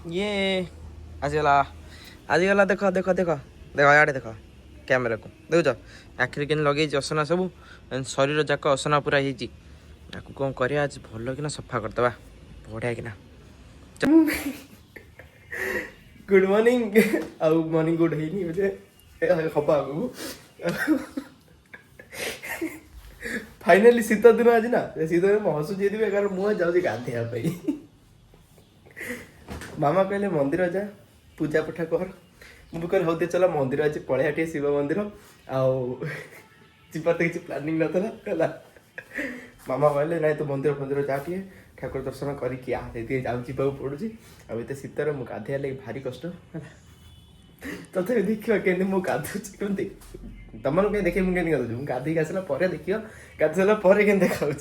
ये आजिगला आजिगला देख देख देख देख याडे देख कैमेरा को देखुच आखिरी के लगे असना सब शरीर जाक असना पूरा हो कौन कर आज भल कि सफा करदे बढ़िया कि गुड मॉर्निंग आउ मॉर्निंग गुड है बोले हम आगू फाइनाली शीत दिन आज ना शीत दिन हसुची कारण मुझे जाऊँ गाधेवाई मामा कहले मंदिर जा पूजा पठा कर मुझे कह हौ चल मंदिर आज पलैया शिव मंदिर आबार तो किसी प्लानिंग नाला मामा कहले ना तो मंदिर फंदिर जा टे ठाकुर दर्शन करके जावा पड़ू आते शीतर मुझे गाधे लगे भारी कष्ट तथा देखा के गाधुची तुम कहीं देखे मुझे गाधुची गाधे आसला देख गाधे सारा के देखा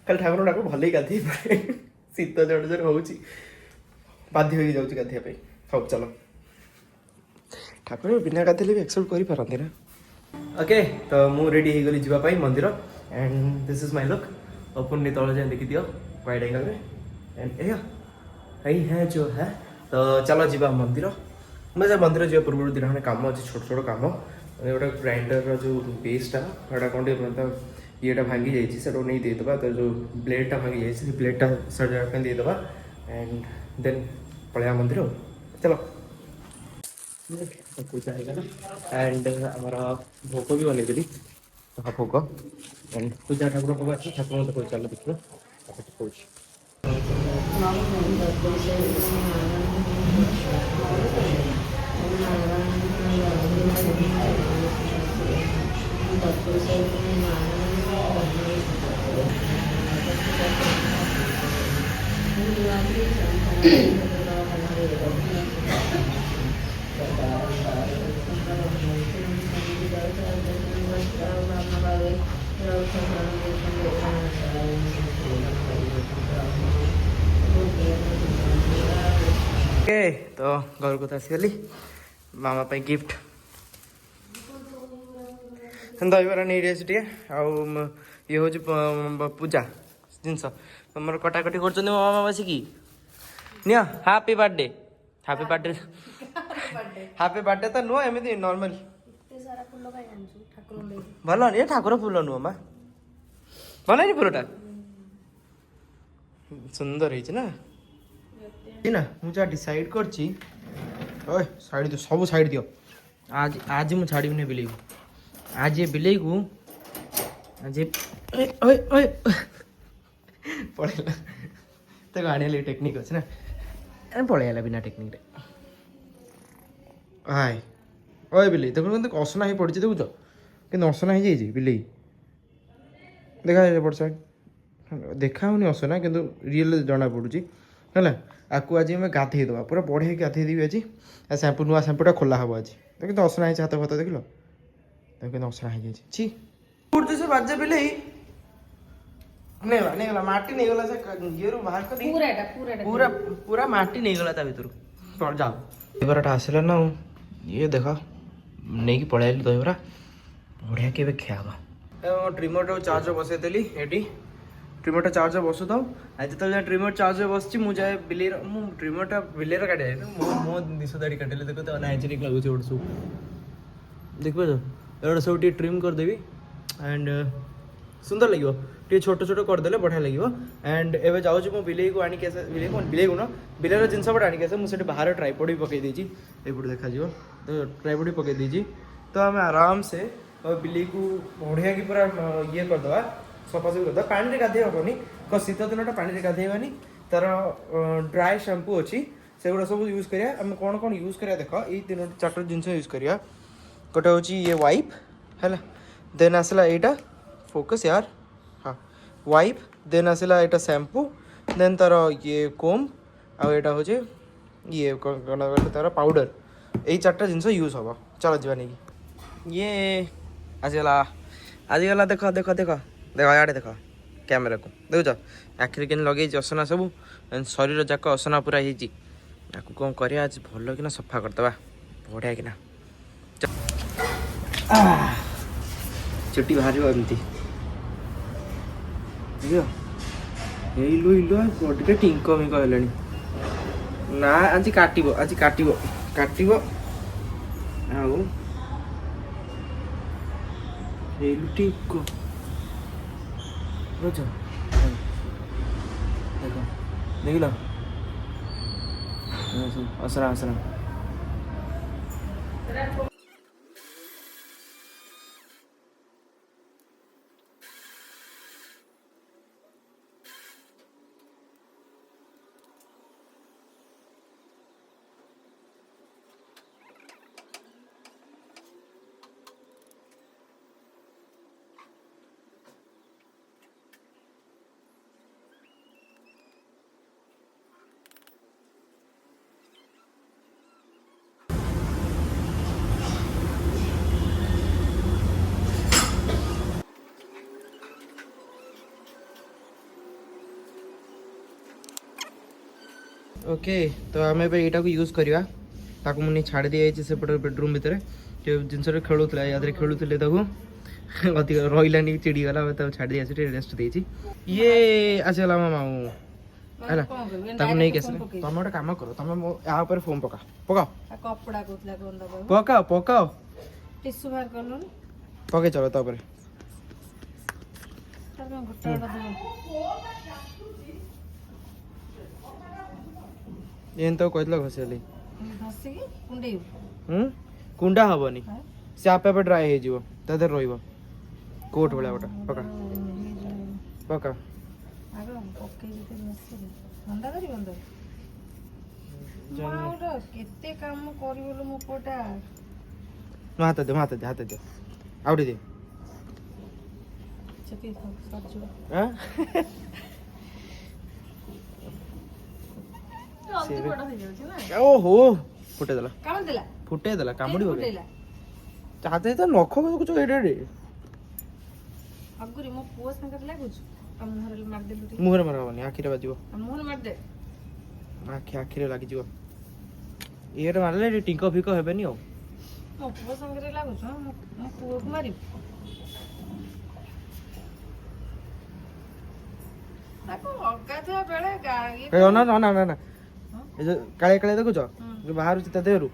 खाली ठाकुर डाक भले गाधे पड़े शीत जड़ जड़ हो बाध्य हो जाऊँ गाधे हाँ चलो ठाकुर बिना गाधे भी एक्सेप्ट कर पारती ना ओके तो मुझे रेडी हो गली जावाई मंदिर and this is my look open तल जाए देखी दियो वाइड एंगल में एंड यही है जो है तो चलो जीवा मंदिर मैं मंदिर जा पूर्व दिन कम अच्छे छोट छोट कम गोटे ग्राइंडर जो बेसटा कौन ये भांगी जाइए नहीं देदेबा तो जो ब्लेडटा भांगी जाइए ब्लेडटा सजापी देदेबा एंड देन पलैया मंदिर चलो पूजा एंड आमर भोग भी बनईदेली भोग एंड पूजा ठाकुर भोग अच्छे ठाकुर मत कह चल देखिए कौन तो घर को आसीगली मामा पे गिफ्ट दहीबरा नहीं रही टे ये हूँ पूजा जिनस तुम कटाकटी कर मामा बसिकी निया हैप्पी बर्थडे हैप्पी बर्थडे तो नुह एमती नॉर्मल भल ये ठाकुर फूल नुह माँ भल नहीं फूलटा सुंदर है ना मुझे डिसाइड कर साइड दियो सब साइड दियो आज आज मुझे छाड़ी नहीं बिलेई आज ये बिलेई को आज पड़ेगा तो आने टेक्निक अच्छे ना पलैला बिना टेक्निक रे हाय ओए बिलेई देखो असना ही पड़ी देखुच कि असना ही जाइए बिलेई देखा पड़ साइड देखा होनी असना कि रियल जना पड़ुची है आपको आज मैं गाधेदे पूरा बढ़िया गाधेदेवी आज शैम्पू नुआ शैम्पूटा खोला हम आज देख तो असना हाथ फत देख लो देख असना हो छी से बाजे बिले नहीं गला माटी नहीं गला से ये बाहर कर पूरा पूरा माटी नहीं गला भीतर जाओ दहीबराटा आसला ना ये देखा नहीं कि पलैली दहीबरा बढ़िया के खावा ट्रिमर चार्ज बसईदेली ये ट्रिमरटा चार्ज बसु था आज जो ट्रिमर चार्ज बस मुझे बिलेर ट्रिमरटा बिलेर काटे मो दिश दाड़ी काटे देख तो नाइजेरिक लगुच गोटे सब देख पार सब ट्रिम करदेवी एंड सुंदर लगे छोट छोट करदे बढ़िया लगे एंड एवं जाऊँ बिले को आनिक बिले को ना बिलेर जिन आनिक मुझे बाहर ट्राइपॉड भी पकई देती एपटे देखा तो ट्राइपॉड भी पकई देती तो आम आराम से बिले को बढ़िया की पूरा ये करदे सफासफी करदे पानी गाधे हेनी बिकज शीत दिन पानी गाधेबानी तार ड्राए शैम्पू अच्छी से गुड़ा सब यूज करिया आम कौन कौन यूज करिया देख ये तीन चार जिनस यूज करिया गोटे हूँ ये वाइप है देन आसला यहाँ फोकस यार हाँ वाइप देन आसला यहाँ शैम्पू देन तार ये कोम आटा हूँ ये तार पाउडर यही चार्टा जिनस यूज हम चलो जा नहीं ये आजिगला देख देख देख देख याडे देख कैमेरा को देखुच आखिरी के लगे असना सब शरीर जाक असना पूरा हो कौन कर आज भल कि सफा करदे बढ़िया कि चुट्टी बाहर एमती इलो इलो टे टिंक मिंक है ନା ଆଜି କାଟିବ ଆଉ ଏଇଲୁ ଠିକ ବୁଝ ଦେଖ ଦେଖିଲ ଅସରା ओके तो आम एटा को यूज करवा ताकू मुझे छाड़ दी जाइए सेपटे बेडरूम भितर जिनस खेलुला याद खेलुले अधिक रही चिड़ीगला छाड़ दी आसी रेस्ट देती ये आसगला मो मामू है नहीं कैसे तुम गोटे कम कर तुम या फोन पका पकाओ पकाओ पकई चलो तापर तो कहला घसीली कुंडा हेनी से आपे आपे ड्राए हो तादर रोट भाया गोटा पका पका हाथ दे आउट दे ओहो फुटेदेला कामुड़ी चाहते तो नख कुछ मुहर मारवानी आखिरे बाजिबो आखिरे लगी ये मारे टिंको फिको हेबेनी आ मो पुओ संगे लागुछ मो पुओ को मारि ताको अगाधुआ बेले ना ना ना ना काले काले देखुछ जो बाहर चिता देहरु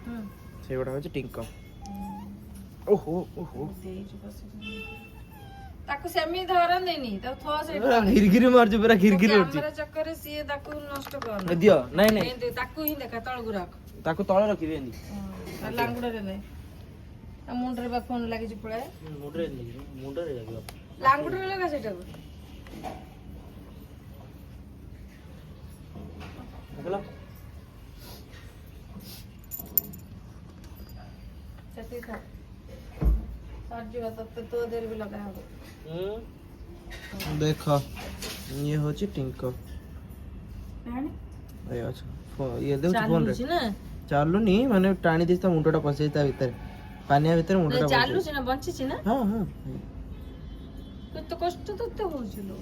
से गोटा होची टिंको ओहो ओहो ताको सेमी धरन देनी त थो से गिरगिरी मार जो पूरा गिरगिरी होची हमरा चक्कर रे सी ताको नष्ट कर दियो नहीं नहीं ताको ही देखा तळ गुराक ताको तळ रखि देनी लांगुडा रे नै आ मुंडरे बा फोन लागि छि पळे मुंडरे लागियो लांगुडा रे लगा सेटा देखला चटी था साजी बात तो देर भी लगा हो देखो ये होची टिंको ए अच्छा ये देउ फोन रे चालू नी माने टाणी दिसता मुंडटा पसेता भीतर पानिया भीतर मुंडटा चालू छी ना बंची छी ना हां हां तो कष्ट तो होछलो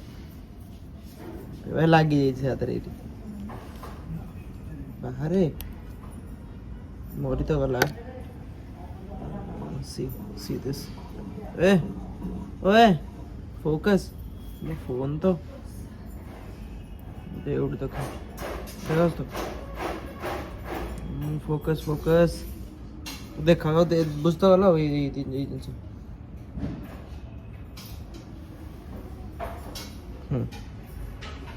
वे लागी जाई छै हाथ रे बाहरे मोरी तो गला see this ओए फोकस ये फोन तो दे उड़ देखो तो फोकस फोकस देखा दे बुझता वाला ये जिनस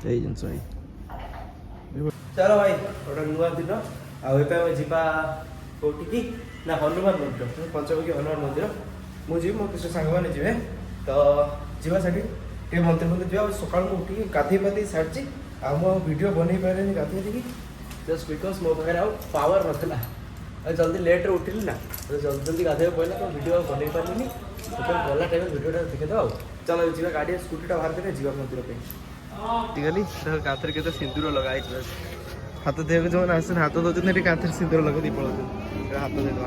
ये जिनस चलो भाई गोटे नुआ दिन आउ जीवा कौटी की ना हनुमान मंदिर पंचमुखी हनुमान मंदिर मुझे मो किसी सांग मैंने जी तो जीवा से मंदिर मंदिर जा सका उठी गाधे पाधे सारी वीडियो बन पारे गाधे जस्ट बिकज मो पाखे आउ पावर नाला जल्दी लेट रे उठिली ना तो जल्दी जल्दी गाधे पड़ा तो वीडियो बन पारे गला टाइम वीडियो देखिए चलो जी गाड़ी स्कूटी बाहर देखे जीवा मंदिर पे गली गाथर के सिंदूर लगाई हाथ देख जो आसन हाथ दौरान कांथर सिंदूर लगे पड़ा हाथ देवा